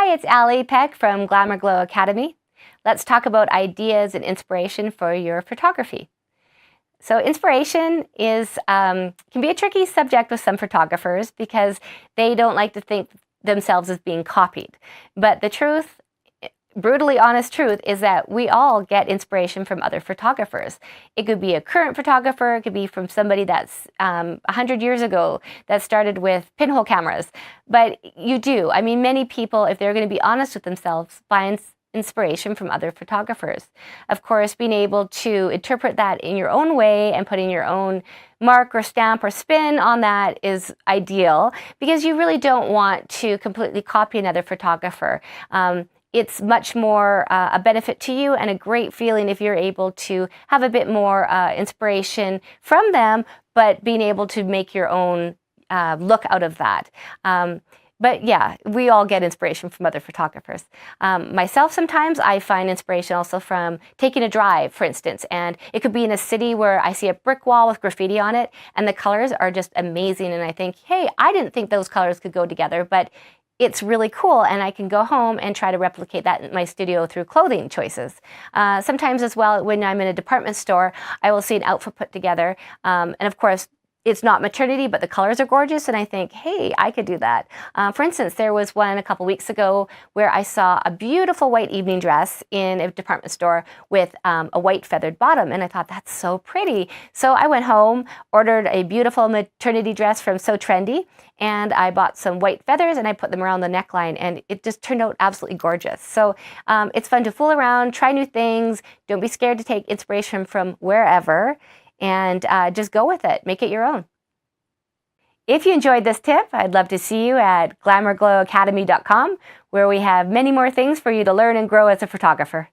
Hi, it's Alli Peck from Glamour Glow Academy. Let's talk about ideas and inspiration for your photography. So inspiration can be a tricky subject with some photographers because they don't like to think themselves as being copied. But the truth, brutally honest truth, is that we all get inspiration from other photographers. It could be a current photographer, it could be from somebody that's 100 years ago that started with pinhole cameras. But you do. I mean, many people, if they're going to be honest with themselves, find inspiration from other photographers. Of course, being able to interpret that in your own way and putting your own mark or stamp or spin on that is ideal because you really don't want to completely copy another photographer. It's much more a benefit to you and a great feeling if you're able to have a bit more inspiration from them, but being able to make your own look out of that. But yeah, we all get inspiration from other photographers. Myself, sometimes I find inspiration also from taking a drive, for instance, and it could be in a city where I see a brick wall with graffiti on it and the colors are just amazing. And I think, hey, I didn't think those colors could go together, but it's really cool, and I can go home and try to replicate that in my studio through clothing choices. Sometimes as well, when I'm in a department store, I will see an outfit put together, and of course, it's not maternity, but the colors are gorgeous, and I think, hey, I could do that. For instance, there was one a couple weeks ago where I saw a beautiful white evening dress in a department store with a white feathered bottom, and I thought, that's so pretty. So I went home, ordered a beautiful maternity dress from So Trendy, and I bought some white feathers and I put them around the neckline, and it just turned out absolutely gorgeous. So it's fun to fool around, try new things, don't be scared to take inspiration from wherever, and just go with it. Make it your own. If you enjoyed this tip, I'd love to see you at glamourglowacademy.com, where we have many more things for you to learn and grow as a photographer.